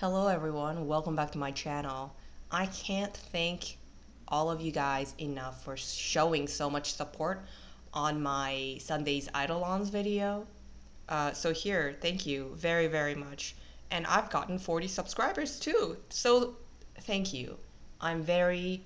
Hello everyone, welcome back to my channel. I can't thank all of you guys enough for showing so much support on my Sunday's Eidolons video. So here, thank you very much. And I've gotten 40 subscribers too, so thank you. I'm very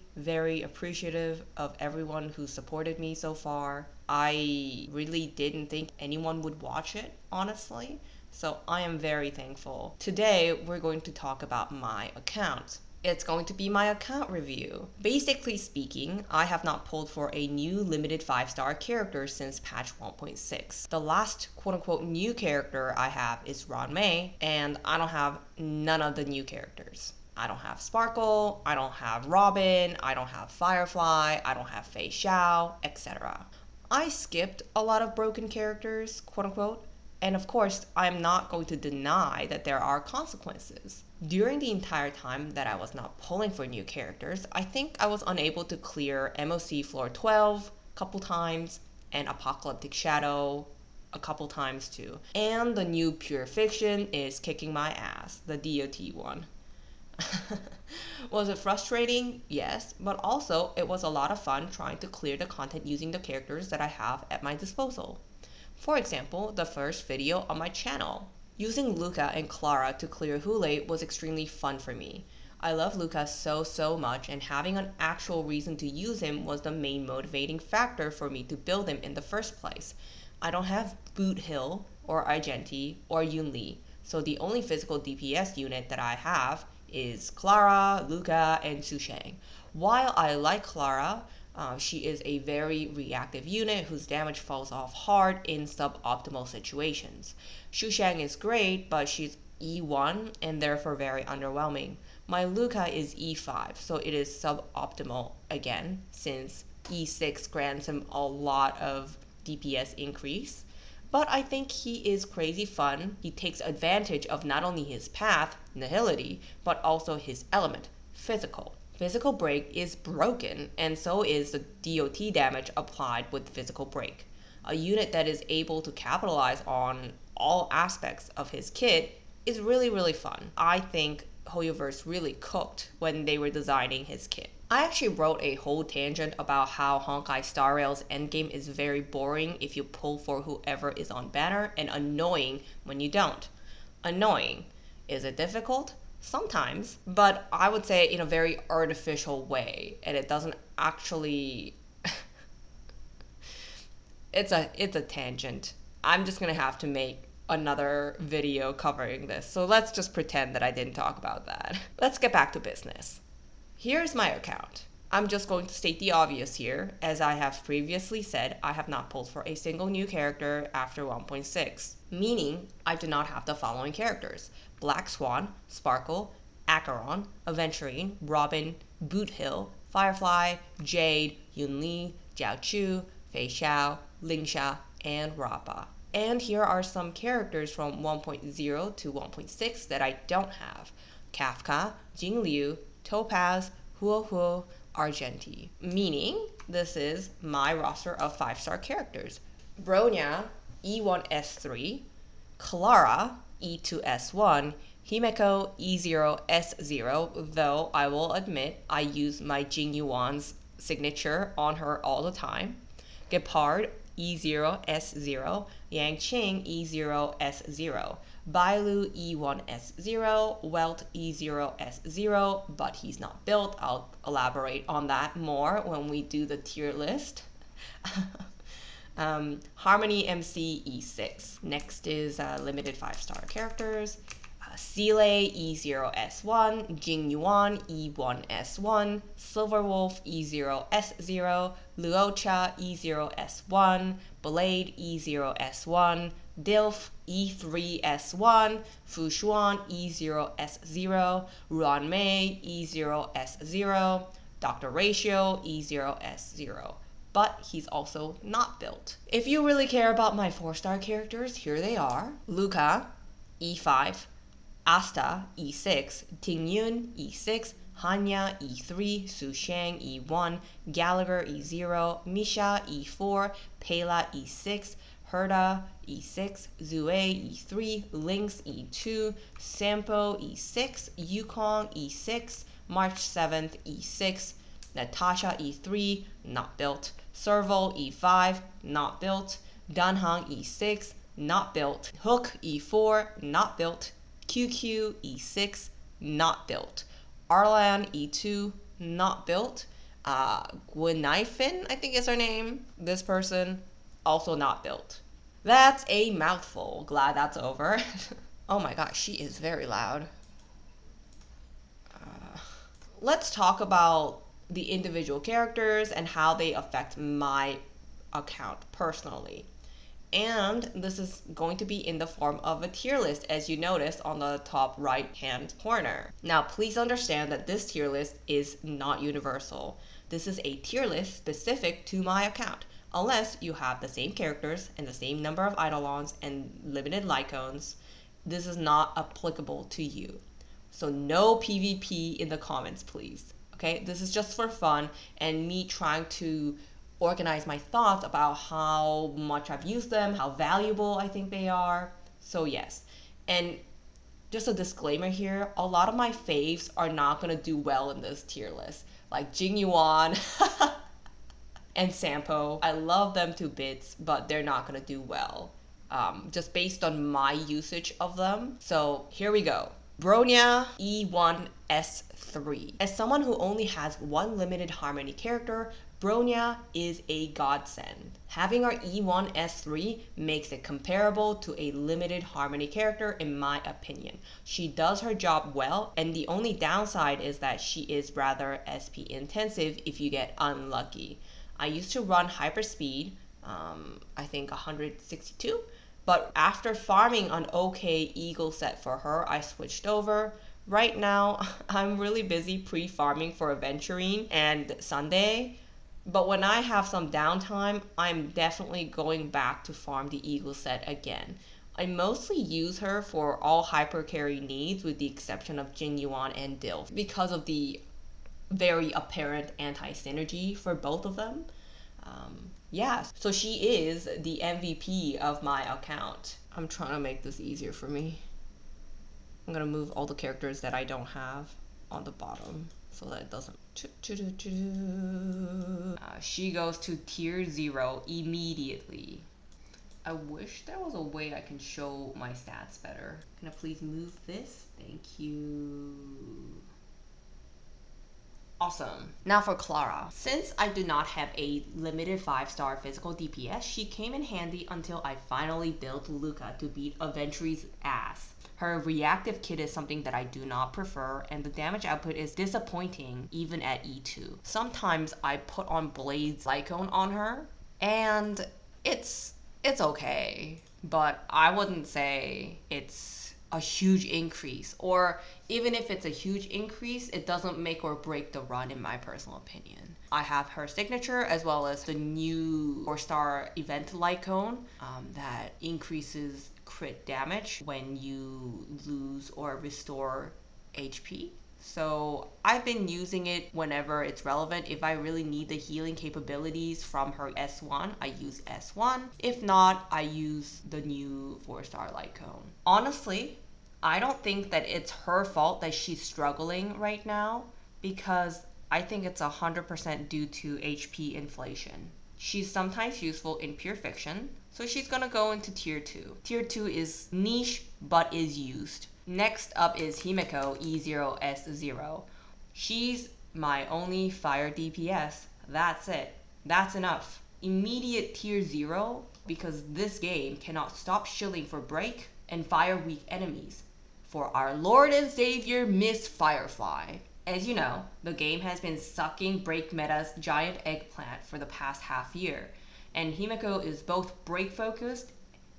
appreciative of everyone who supported me so far. I really didn't think anyone would watch it, honestly. So I am very thankful. Today, we're going to talk about my account. It's going to be my account review. Basically speaking, I have not pulled for a new limited 5-star character since patch 1.6. The last quote-unquote new character I have is Ruan Mei, and I don't have none of the new characters. I don't have Sparkle, I don't have Robin, I don't have Firefly, I don't have Fei Xiao, etc. I skipped a lot of broken characters, quote-unquote, and of course, I'm not going to deny that there are consequences. During the entire time that I was not pulling for new characters, I think I was unable to clear MOC floor 12 a couple times, and Apocalyptic Shadow a couple times too. And the new Pure Fiction is kicking my ass, the DOT one. Was it frustrating? Yes, but also it was a lot of fun trying to clear the content using the characters that I have at my disposal. For example, the first video on my channel. Using Luka and Clara to clear Hule was extremely fun for me. I love Luka so much, and having an actual reason to use him was the main motivating factor for me to build him in the first place. I don't have Boot Hill or Argenti or Yun Li, so the only physical DPS unit that I have is Clara, Luka, and Sushang. While I like Clara, she is a very reactive unit whose damage falls off hard in suboptimal situations. Sushang is great, but she's E1 and therefore very underwhelming. My Luka is E5, so it is suboptimal again, since E6 grants him a lot of DPS increase. But I think he is crazy fun. He takes advantage of not only his path, Nihility, but also his element, Physical. Physical Break is broken, and so is the DOT damage applied with Physical Break. A unit that is able to capitalize on all aspects of his kit is really fun. I think Hoyoverse really cooked when they were designing his kit. I actually wrote a whole tangent about how Honkai Star Rail's endgame is very boring if you pull for whoever is on banner, and annoying when you don't. Annoying. Is it difficult? Sometimes, but I would say in a very artificial way, and it doesn't actually it's a tangent. I'm just gonna have to make another video covering this, so let's just pretend that I didn't talk about that. Let's get back to business. Here's my account. I'm just going to state the obvious here. As I have previously said, I have not pulled for a single new character after 1.6, meaning I do not have the following characters: Black Swan, Sparkle, Acheron, Aventurine, Robin, Boot Hill, Firefly, Jade, Yun Li, Jiao Chu, Fei Xiao, Linx, and Rappa. And here are some characters from 1.0 to 1.6 that I don't have: Kafka, Jingliu, Topaz, Huo, Argenti. Meaning, this is my roster of 5-star characters: Bronya E1S3, Clara E2S1, Himeko E0S0, though I will admit I use my Jing Yuan's signature on her all the time, Gepard E0S0, Yangqing E0S0, Bailu E1S0, Welt E0S0, but he's not built. I'll elaborate on that more when we do the tier list. Harmony MC E6. Next is limited 5-star characters. Seele E0S1, Jingyuan E1S1, Silverwolf E0S0, Luocha E0S1, Blade E0S1, DHILF E3S1, Xuan E0S0, Ruan Mei E0S0, Dr. Ratio E0S0. But he's also not built. If you really care about my 4-star characters, here they are: Luka E5, Asta E6, Tingyun E6, Hanya E3, Sushang E1, Gallagher E0, Misha E4, Pela E6, Herta E6, Xuei E3, Linx E2, Sampo E6, Yukong E6, March 7th E6, Natasha E3, not built, Serval E5, not built, Danhang E6, not built, Hook E4, not built, QQ E6, not built, Arlan E2, not built, Gwenifin, I think is her name, this person, also not built. That's a mouthful. Glad that's over. Oh my gosh, she is very loud. Let's talk about the individual characters and how they affect my account personally. And this is going to be in the form of a tier list, as you notice on the top right hand corner. Now please understand that this tier list is not universal. This is a tier list specific to my account, unless you have the same characters and the same number of eidolons and limited lycones. This is not applicable to you. So no PvP in the comments, please. Okay, this is just for fun and me trying to organize my thoughts about how much I've used them, how valuable I think they are. So yes, and just a disclaimer here, a lot of my faves are not gonna do well in this tier list, like Jingyuan and Sampo. I love them to bits, but they're not gonna do well, just based on my usage of them. So here we go. Bronya E1S3. As someone who only has one limited harmony character, Bronya is a godsend. Having our E1S3 makes it comparable to a limited harmony character in my opinion. She does her job well, and the only downside is that she is rather SP intensive if you get unlucky. I used to run hyperspeed, I think 162, but after farming an okay eagle set for her, I switched over. Right now, I'm really busy pre-farming for Aventurine and Sunday, but when I have some downtime, I'm definitely going back to farm the eagle set again. I mostly use her for all hyper carry needs with the exception of Jinyuan and DHILF because of the very apparent anti-synergy for both of them. Yeah, so she is the MVP of my account. I'm trying to make this easier for me. I'm gonna move all the characters that I don't have on the bottom so that it doesn't. She goes to tier 0 immediately. I wish there was a way I can show my stats better. Can I please move this? Thank you. Awesome. Now for Clara. Since I do not have a limited 5-star physical DPS, she came in handy until I finally built Luka to beat Aventure's ass. Her reactive kit is something that I do not prefer, and the damage output is disappointing even at E2. Sometimes I put on Blade's Lycone on her, and it's okay, but I wouldn't say it's a huge increase, or even if it's a huge increase, it doesn't make or break the run in my personal opinion. I have her signature as well as the new 4-star event Lycone that increases crit damage when you lose or restore HP. So I've been using it whenever it's relevant. If I really need the healing capabilities from her S1, I use S1. If not, I use the new 4-star Lycone. Honestly, I don't think that it's her fault that she's struggling right now, because I think it's 100% due to HP inflation. She's sometimes useful in pure fiction, so she's gonna go into tier 2. Tier 2 is niche, but is used. Next up is Himeko E0S0. She's my only fire DPS. That's it. That's enough. Immediate tier 0, because this game cannot stop shilling for break and fire weak enemies. For our Lord and Savior, Miss Firefly. As you know, the game has been sucking break meta's giant eggplant for the past half year, and Himeko is both break focused,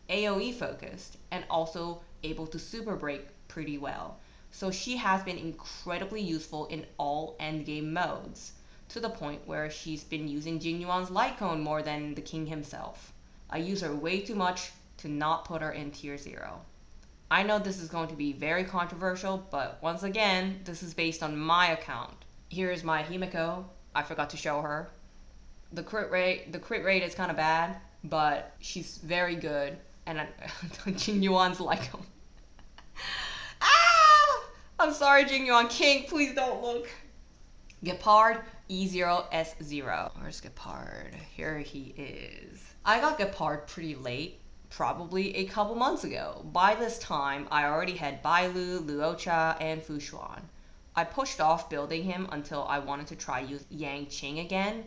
AoE focused, and also able to super break pretty well. So she has been incredibly useful in all endgame modes, to the point where she's been using Jinyuan's Lycone more than the king himself. I use her way too much to not put her in tier 0. I know this is going to be very controversial, but once again, this is based on my account. Here's my Himeko. I forgot to show her. The crit rate is kind of bad, but she's very good, and Jingyuan's like him. Ah! I'm sorry, Jingyuan King, please don't look. Gepard E0S0. Where's Gepard? Here he is. I got Gepard pretty late, probably a couple months ago. By this time, I already had Bailu, Luocha, and Fushuan. I pushed off building him until I wanted to try use Yangqing again.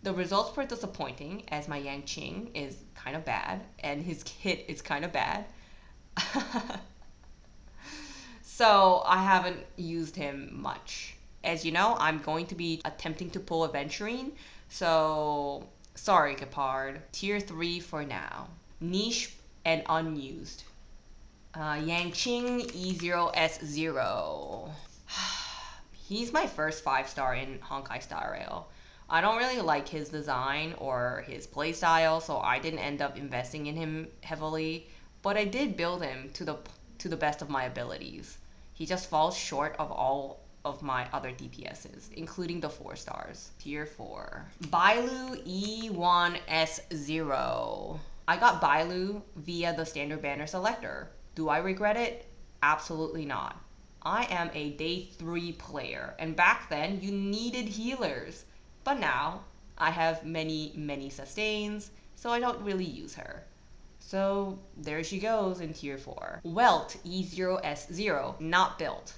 The results were disappointing, as my Yangqing is kind of bad, and his kit is kind of bad. So I haven't used him much. As you know, I'm going to be attempting to pull Aventurine, so sorry, Gepard. Tier 3 for now. Niche and unused. Yangqing E0S0. He's my first 5-star in Honkai Star Rail. I don't really like his design or his playstyle, so I didn't end up investing in him heavily, but I did build him to the best of my abilities. He just falls short of all of my other DPSs, including the 4 stars. Tier 4. Bailu E1S0. I got Bailu via the standard banner selector. Do I regret it? Absolutely not. I am a day 3 player, and back then you needed healers. But now I have many sustains, so I don't really use her. So there she goes in tier 4. Welt E0S0, not built.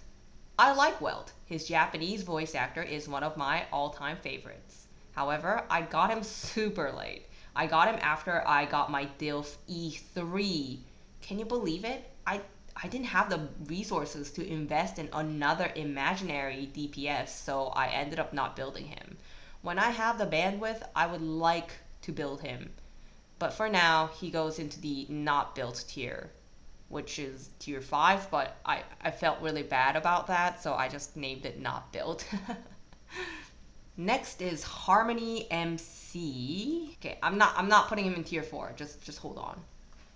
I like Welt. His Japanese voice actor is one of my all-time favorites. However, I got him super late. I got him after I got my DHILF E3. Can you believe it? I didn't have the resources to invest in another imaginary DPS, so I ended up not building him. When I have the bandwidth, I would like to build him. But for now, he goes into the not built tier, which is tier 5, but I felt really bad about that, so I just named it not built. Next is Harmony MC. Okay, I'm not putting him in tier 4, just hold on.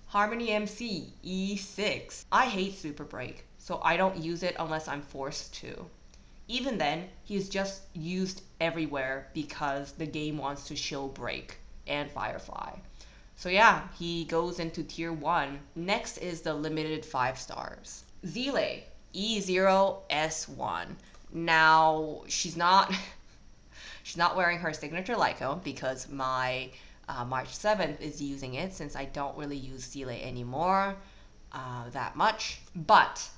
Harmony MC E6. I hate Super Break, so I don't use it unless I'm forced to. Even then, he's just used everywhere because the game wants to show Break and Firefly. So yeah, he goes into tier 1. Next is the limited 5 stars. Seele E0S1. Now, she's not wearing her signature Lyco because my March 7th is using it, since I don't really use Seele anymore that much. But,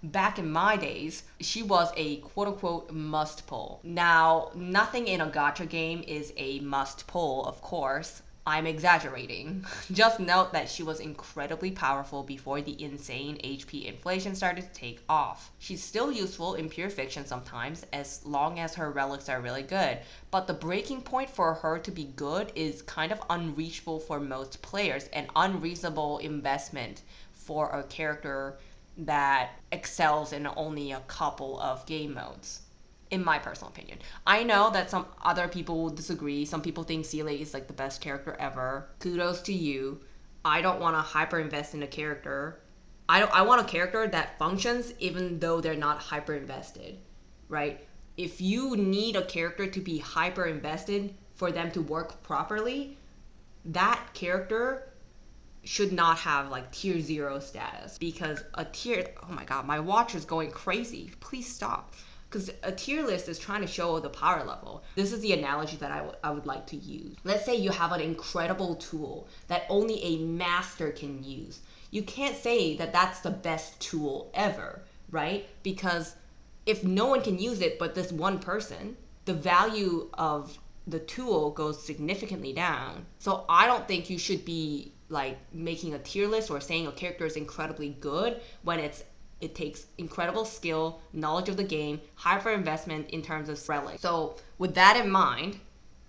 back in my days, she was a quote-unquote must pull. Now, nothing in a gacha game is a must pull, of course. I'm exaggerating. Just note that she was incredibly powerful before the insane HP inflation started to take off. She's still useful in pure fiction sometimes, as long as her relics are really good, but the breaking point for her to be good is kind of unreachable for most players, and unreasonable investment for a character that excels in only a couple of game modes. In my personal opinion. I know that some other people will disagree. Some people think Seele is like the best character ever. Kudos to you. I don't want to hyper invest in a character. I want a character that functions even though they're not hyper invested, right? If you need a character to be hyper invested for them to work properly, that character should not have like tier 0 status, because a tier, oh my god, my watch is going crazy. Please stop. Because a tier list is trying to show the power level. This is the analogy that I would like to use. Let's say you have an incredible tool that only a master can use. You can't say that that's the best tool ever, right? Because if no one can use it but this one person, the value of the tool goes significantly down. So I don't think you should be like making a tier list or saying a character is incredibly good when it takes incredible skill, knowledge of the game, hyper investment in terms of relic. So with that in mind,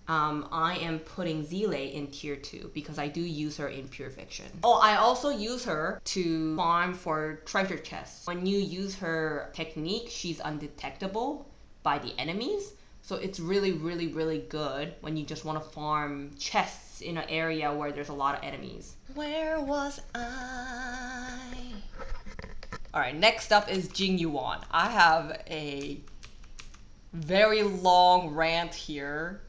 I am putting Seele in tier 2 because I do use her in pure fiction. Oh, I also use her to farm for treasure chests. When you use her technique, she's undetectable by the enemies. So it's really good when you just want to farm chests in an area where there's a lot of enemies. Where was I? Alright, next up is Jingyuan. I have a very long rant here.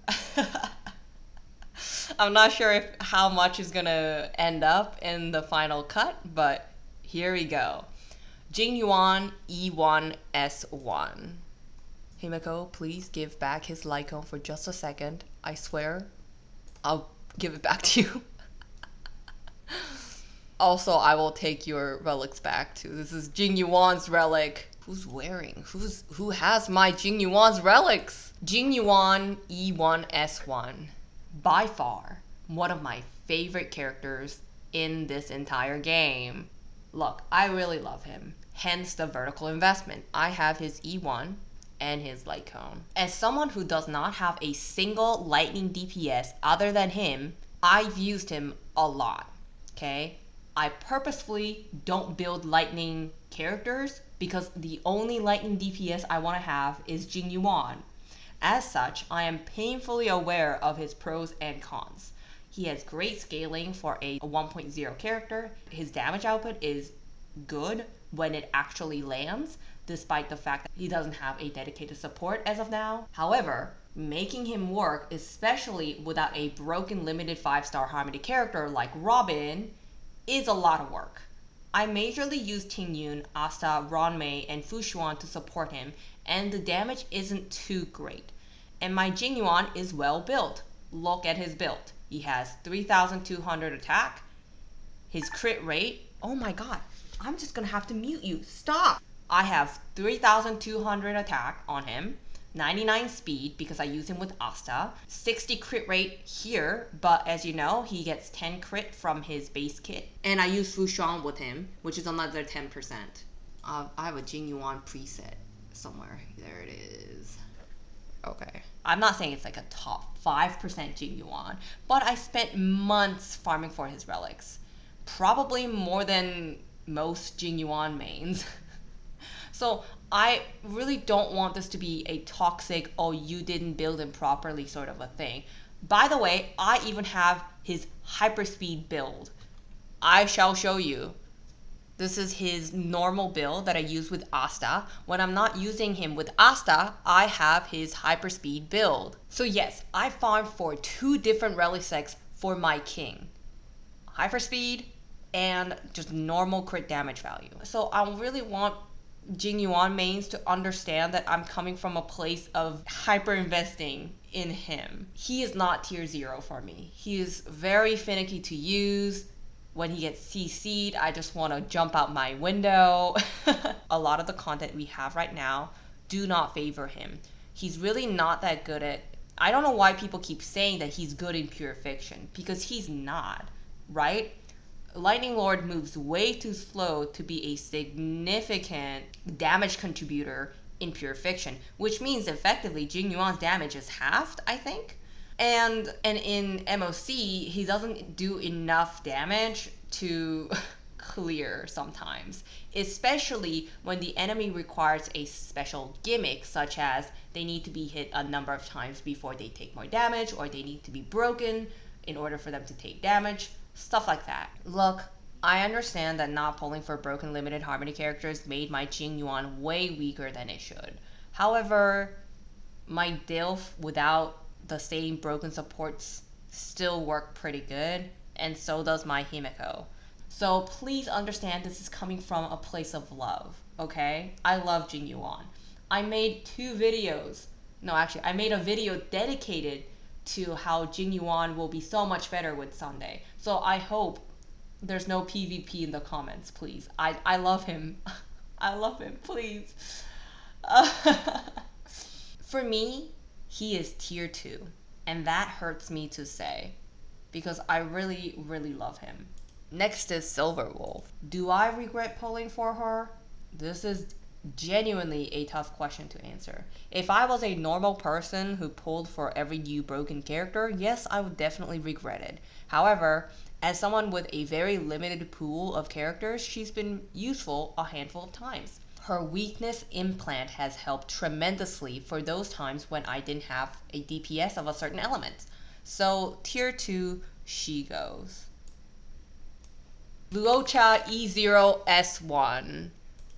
I'm not sure if how much is gonna end up in the final cut, but here we go. Jingyuan E1S1. Himeko, please give back his Lycone for just a second. I swear, I'll give it back to you. Also, I will take your relics back too. This is Jingyuan's relic. Who's wearing? Who has my Jingyuan's relics? Jingyuan E1S1. By far, one of my favorite characters in this entire game. Look, I really love him. Hence the vertical investment. I have his E1 and his light cone. As someone who does not have a single lightning DPS other than him, I've used him a lot, okay? I purposefully don't build lightning characters because the only lightning DPS I want to have is Jingyuan. As such, I am painfully aware of his pros and cons. He has great scaling for a 1.0 character. His damage output is good when it actually lands, despite the fact that he doesn't have a dedicated support as of now. However, making him work, especially without a broken limited 5-star Harmony character like Robin, is a lot of work. I majorly use Tingyun, Asta, Ruan Mei, and Xuan to support him, and the damage isn't too great. And my Jingyuan is well built. Look at his build. He has 3,200 attack. His crit rate, oh my god, I'm just gonna have to mute you. Stop! I have 3,200 attack on him, 99 speed because I use him with Asta, 60 crit rate here, but as you know, he gets 10 crit from his base kit. And I use Sushang with him, which is another 10%. I have a Jingyuan preset somewhere. There it is. Okay. I'm not saying it's like a top 5% Jingyuan, but I spent months farming for his relics. Probably more than most Jingyuan mains. So I really don't want this to be a toxic, oh, you didn't build him properly sort of a thing. By the way, I even have his hyperspeed build. I shall show you. This is his normal build that I use with Asta. When I'm not using him with Asta, I have his hyperspeed build. So yes, I farmed for 2 different relic sets for my king. Hyperspeed and just normal crit damage value. So I really want Jingyuan mains to understand that I'm coming from a place of hyper investing in him. He is not tier 0 for me. He is very finicky to use. When he gets CC'd, I just want to jump out my window. A lot of the content we have right now do not favor him. He's really not that good at... I don't know why people keep saying that he's good in pure fiction, because he's not, right? Lightning Lord moves way too slow to be a significant damage contributor in pure fiction, which means effectively Jingyuan's damage is halved, I think. And in MOC, he doesn't do enough damage to clear sometimes, especially when the enemy requires a special gimmick, such as they need to be hit a number of times before they take more damage, or they need to be broken in order for them to take damage, stuff like that. Look, I understand that not pulling for broken limited harmony characters made my Jingyuan way weaker than it should. However, my DHILF without the same broken supports still work pretty good, and so does my Himeko. So please understand this is coming from a place of love, okay? I love Jingyuan. I made 2 videos. No, actually, I made a video dedicated to how Jingyuan will be so much better with Sunday. So I hope there's no PvP in the comments, please. I love him. I love him, please. For me, he is tier 2, and that hurts me to say, because I really, really love him. Next is Silver Wolf. Do I regret pulling for her? This is genuinely a tough question to answer. If I was a normal person who pulled for every new broken character, yes, I would definitely regret it. However, as someone with a very limited pool of characters, she's been useful a handful of times. Her weakness implant has helped tremendously for those times when I didn't have a DPS of a certain element. So tier 2, she goes. Luocha E0S1.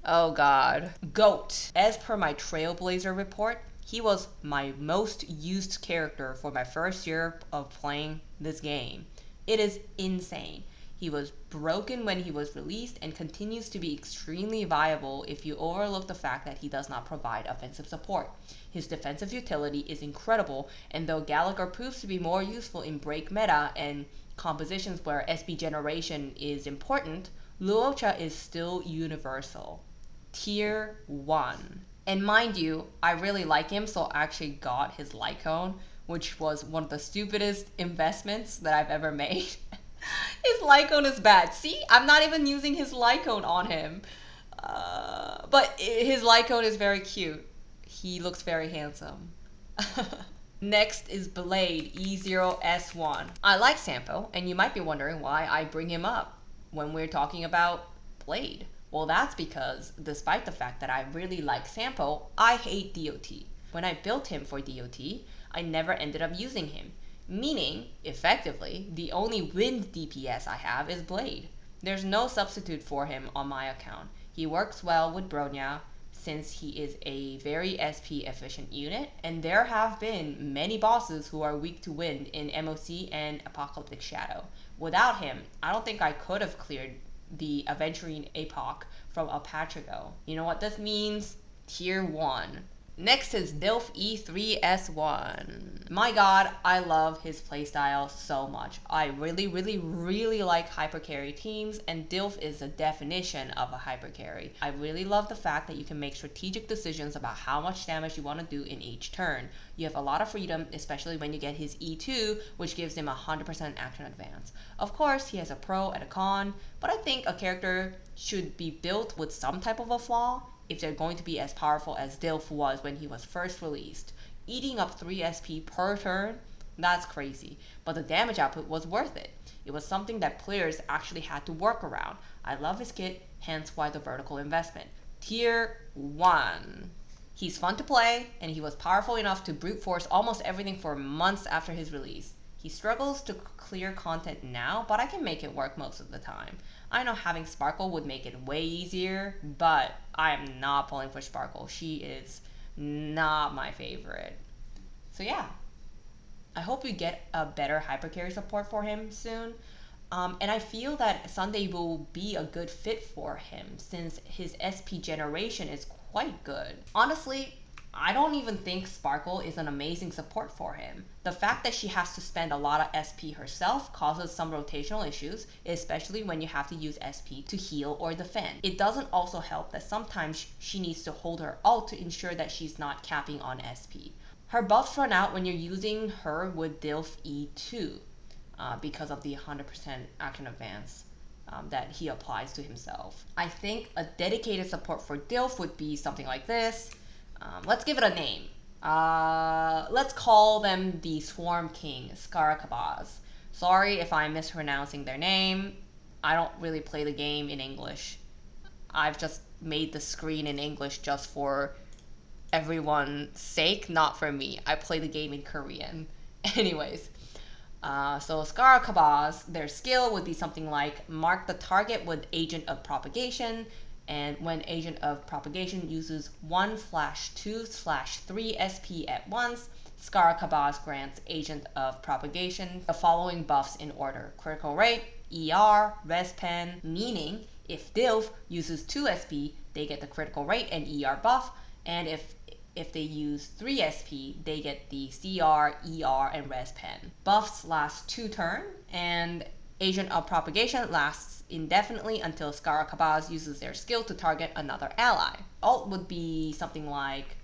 Oh god. GOAT. As per my Trailblazer report, He was my most used character for my first year of playing this game. It is insane. He was broken when he was released and continues to be extremely viable if you overlook the fact that he does not provide offensive support. His defensive utility is incredible, and though Gallagher proves to be more useful in break meta and compositions where SP generation is important, Luocha is still universal. Tier 1. And mind you, I really like him, so I actually got his Lycone, which was one of the stupidest investments that I've ever made. His Lycone is bad. See, I'm not even using his Lycone on him. But his Lycone is very cute. He looks very handsome. Next is Blade E0S1. I like Sampo, and you might be wondering why I bring him up when we're talking about Blade. Well, that's because, despite the fact that I really like Sampo, I hate DOT. When I built him for DOT, I never ended up using him. Meaning, effectively, the only wind DPS I have is Blade. There's no substitute for him on my account. He works well with Bronya since he is a very SP efficient unit, and there have been many bosses who are weak to wind in MOC and Apocalyptic Shadow. Without him, I don't think I could have cleared the Aventurine Epoch from a patch ago. You know what this means? Tier 1. Next is DHILF E3S1. My god, I love his playstyle so much. I really like hypercarry teams, and DHILF is the definition of a hypercarry. I really love the fact that you can make strategic decisions about how much damage you want to do in each turn. You have a lot of freedom, especially when you get his E2, which gives him 100% action advance. Of course, he has a pro and a con, but I think a character should be built with some type of a flaw if they're going to be as powerful as DHILF was when he was first released. Eating up 3 SP per turn? That's crazy, but the damage output was worth it. It was something that players actually had to work around. I love his kit, hence why the vertical investment. Tier 1. He's fun to play, and he was powerful enough to brute force almost everything for months after his release. He struggles to clear content now, but I can make it work most of the time. I know having Sparkle would make it way easier, but I am not pulling for Sparkle. She is not my favorite. So yeah, I hope we get a better hypercarry support for him soon. And I feel that Sunday will be a good fit for him since his SP generation is quite good. Honestly, I don't even think Sparkle is an amazing support for him. The fact that she has to spend a lot of SP herself causes some rotational issues, especially when you have to use SP to heal or defend. It doesn't also help that sometimes she needs to hold her ult to ensure that she's not capping on SP. Her buffs run out when you're using her with DHILF E2 because of the 100% action advance that he applies to himself. I think a dedicated support for DHILF would be something like this. Let's give it a name. Let's call them the Swarm King, Skarakabaz. Sorry if I'm mispronouncing their name. I don't really play the game in English. I've just made the screen in English just for everyone's sake, not for me. I play the game in Korean. Anyways, so Skarakabaz, their skill would be something like mark the target with Agent of Propagation, and when Agent of Propagation uses 1/2/3 SP at once, Skarakabaz grants Agent of Propagation the following buffs in order: critical rate, ER, res pen, meaning if DHILF uses 2 SP, they get the critical rate and ER buff, and if they use 3 SP, they get the CR, ER, and res pen. Buffs last 2 turns, and Agent of Propagation lasts indefinitely until Skarakabaz uses their skill to target another ally. Ult would be something like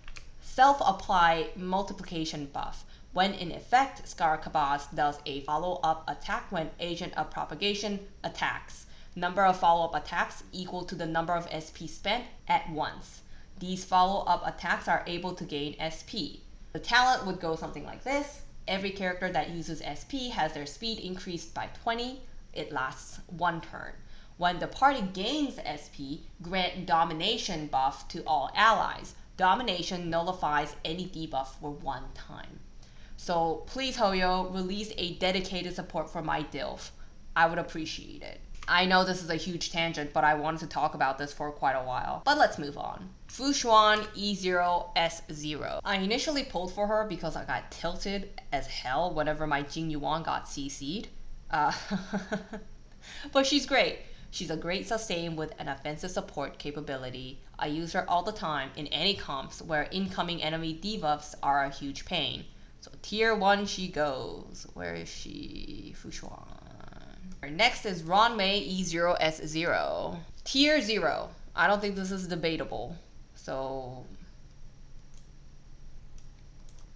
self-apply multiplication buff. When in effect, Skarakabaz does a follow-up attack when Agent of Propagation attacks. Number of follow-up attacks equal to the number of SP spent at once. These follow-up attacks are able to gain SP. The talent would go something like this. Every character that uses SP has their speed increased by 20. It lasts 1 turn. When the party gains SP, grant Domination buff to all allies. Domination nullifies any debuff for 1 time. So please, Hoyo, release a dedicated support for my DHILF. I would appreciate it. I know this is a huge tangent, but I wanted to talk about this for quite a while. But let's move on. Xuan E0S0. I initially pulled for her because I got tilted as hell whenever my Jingyuan got CC'd. But she's great. She's a great sustain with an offensive support capability. I use her all the time in any comps where incoming enemy debuffs are a huge pain. So tier 1 she goes. Where is she? Fuxuan. Next is Ruan Mei E0S0. Tier 0. I don't think this is debatable. So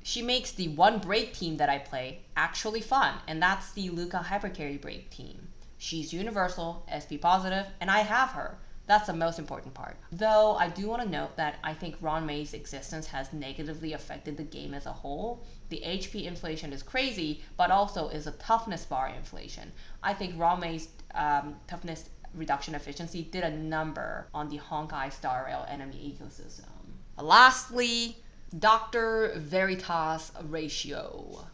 she makes the one break team that I play actually fun, and that's the Luka Hypercarry break team. She's universal, SP positive, and I have her. That's the most important part. Though I do want to note that I think Ruan Mei's existence has negatively affected the game as a whole. The HP inflation is crazy, but also is a toughness bar inflation. I think Ruan Mei's toughness reduction efficiency did a number on the Honkai Star Rail enemy ecosystem. Lastly, Dr. Veritas ratio.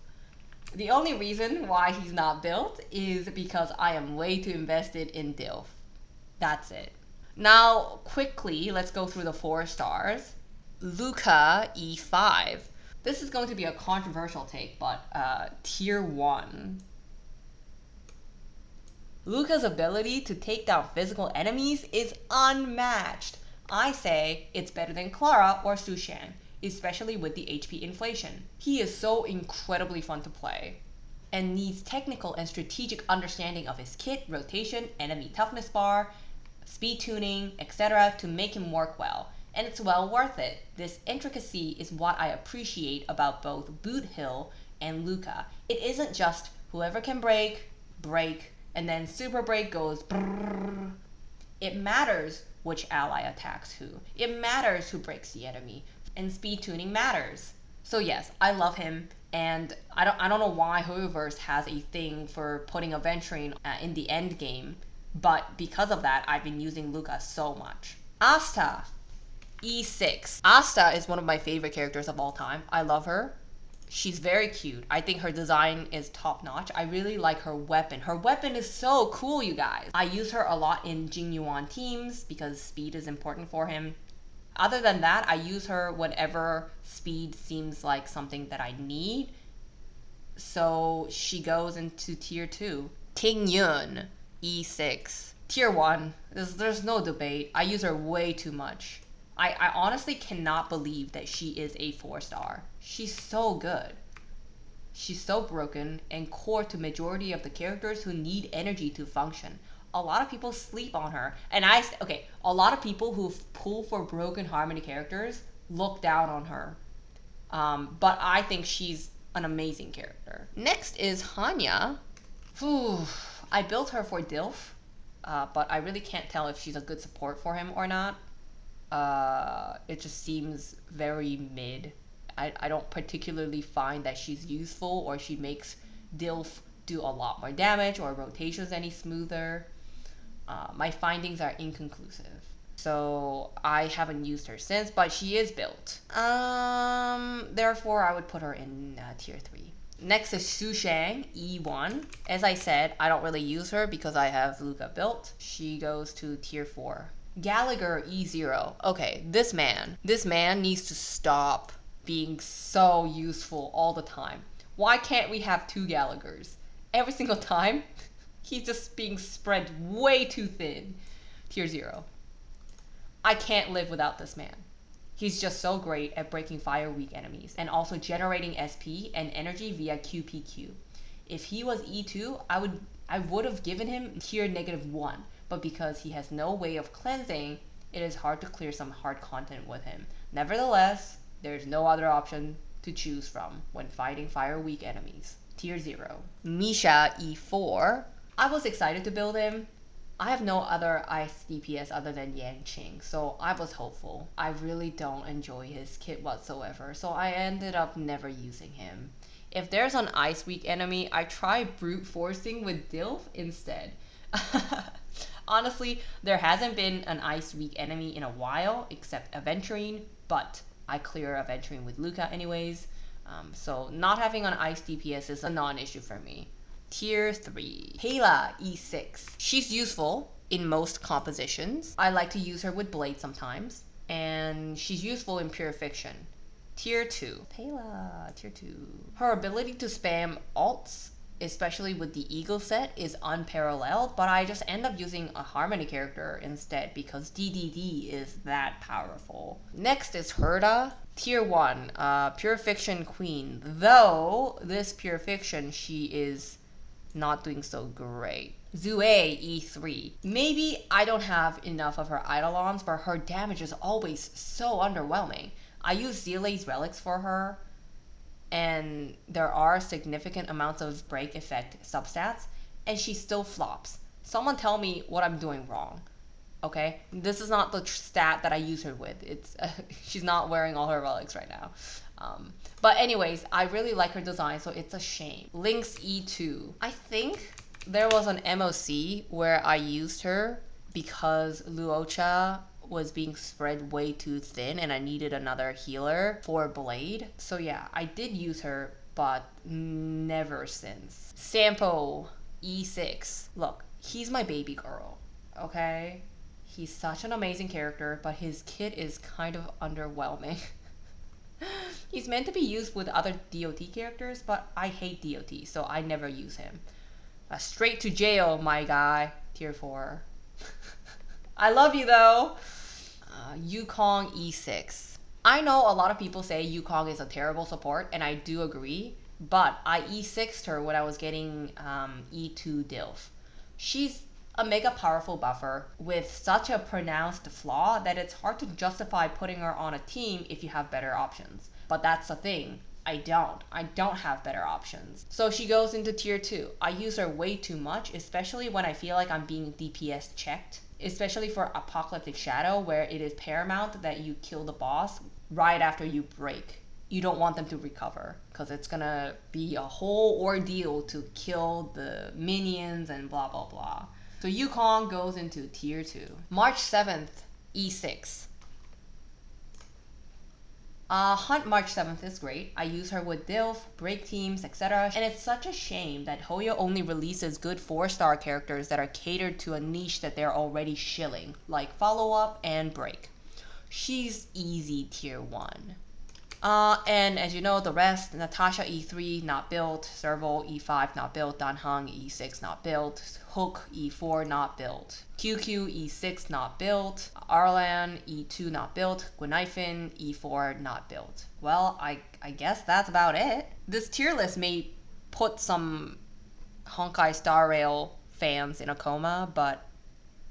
The only reason why he's not built is because I am way too invested in DHILF. That's it. Now, quickly, let's go through the 4 stars. Luka E5. This is going to be a controversial take, but tier 1. Luka's ability to take down physical enemies is unmatched. I say it's better than Clara or Sushang, especially with the HP inflation. He is so incredibly fun to play and needs technical and strategic understanding of his kit, rotation, enemy toughness bar, speed tuning, etc. to make him work well, and it's well worth it. This intricacy is what I appreciate about both Boot Hill and Luka. It isn't just whoever can break, and then super break goes brrrr. It matters which ally attacks who. It matters who breaks the enemy, and speed tuning matters. So yes, I love him, and I don't know why Hoyoverse has a thing for putting Aventurine in the end game, but because of that, I've been using Luka so much. Asta E6. Asta is one of my favorite characters of all time. I love her. She's very cute. I think her design is top notch. I really like her weapon. Her weapon is so cool, you guys. I use her a lot in Jingyuan teams because speed is important for him. Other than that, I use her whenever speed seems like something that I need. So she goes into tier 2. Tingyun E6. Tier 1. There's no debate. I use her way too much. I honestly cannot believe that she is a 4-star. She's so good. She's so broken and core to majority of the characters who need energy to function. A lot of people sleep on her, and a lot of people who pull for broken harmony characters look down on her. But I think she's an amazing character. Next is Hanya. I built her for DHILF, but I really can't tell if she's a good support for him or not. It just seems very mid. I don't particularly find that she's useful or she makes DHILF do a lot more damage or rotations any smoother. My findings are inconclusive. So I haven't used her since, but she is built. Therefore, I would put her in tier 3. Next is Sushang E1. As I said, I don't really use her because I have Luka built. She goes to tier 4. Gallagher E0. Okay, this man needs to stop being so useful all the time. Why can't we have 2 Gallaghers? Every single time, he's just being spread way too thin. Tier 0. I can't live without this man. He's just so great at breaking fire weak enemies and also generating SP and energy via QPQ. If he was E2, I would have given him tier -1, but because he has no way of cleansing, it is hard to clear some hard content with him. Nevertheless, there's no other option to choose from when fighting fire weak enemies. Tier 0. Misha E4. I was excited to build him. I have no other ice DPS other than Yangqing, so I was hopeful. I really don't enjoy his kit whatsoever, so I ended up never using him. If there's an ice weak enemy, I try brute forcing with DHILF instead. Honestly, there hasn't been an ice weak enemy in a while except Aventurine, but I clear Aventurine with Luka anyways, so not having an ice DPS is a non-issue for me. Tier 3. Pela E6. She's useful in most compositions. I like to use her with Blade sometimes. And she's useful in pure fiction. Tier 2. Pela, Tier 2. Her ability to spam alts, especially with the Eagle set, is unparalleled, but I just end up using a Harmony character instead because DDD is that powerful. Next is Herta. Tier 1, Pure Fiction Queen. Though, this Pure Fiction, she is not doing so great. Xuei E3. Maybe I don't have enough of her Eidolons, but her damage is always so underwhelming. I use Seele's relics for her, and there are significant amounts of break effect substats, and she still flops. Someone tell me what I'm doing wrong. Okay, this is not the stat that I use her with. It's she's not wearing all her relics right now. But anyways, I really like her design, so it's a shame. Linx E2. I think there was an MOC where I used her because Luocha was being spread way too thin and I needed another healer for Blade. So yeah, I did use her, but never since. Sampo E6. Look, he's my baby girl, okay? He's such an amazing character, but his kit is kind of underwhelming. He's meant to be used with other DOT characters, but I hate DOT, so I never use him. Straight to jail, my guy. Tier 4. I love you though. Yukong E6. I know a lot of people say Yukong is a terrible support, and I do agree, but I E6'd her when I was getting E2 DHILF. She's a mega powerful buffer with such a pronounced flaw that it's hard to justify putting her on a team if you have better options. But that's the thing. I don't have better options. So she goes into tier 2. I use her way too much, especially when I feel like I'm being DPS checked. Especially for Apocalyptic Shadow, where it is paramount that you kill the boss right after you break. You don't want them to recover, because it's gonna be a whole ordeal to kill the minions and blah blah blah. So Yukong goes into tier 2. March 7th, E6. Hunt March 7th is great. I use her with DHILF, break teams, etc. And it's such a shame that Hoyo only releases good 4-star characters that are catered to a niche that they're already shilling, like Follow Up and Break. She's easy tier 1. And as you know, the rest, Natasha E3 not built, Serval E5 not built, Danheng E6 not built, Hook E4 not built, QQ E6 not built, Arlan E2 not built, Guinifin E4 not built. Well, I guess that's about it. This tier list may put some Honkai Star Rail fans in a coma, but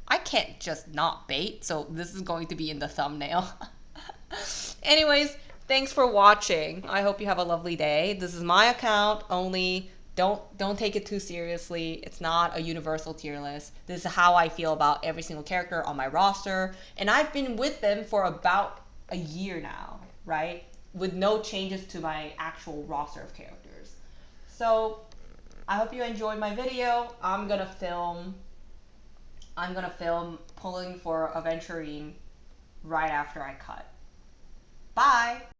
I can't just not bait, so this is going to be in the thumbnail. Anyways, thanks for watching. I hope you have a lovely day. This is my account only. Don't take it too seriously. It's not a universal tier list. This is how I feel about every single character on my roster. And I've been with them for about a year now, right? With no changes to my actual roster of characters. So I hope you enjoyed my video. I'm gonna film pulling for Aventurine right after I cut. Bye!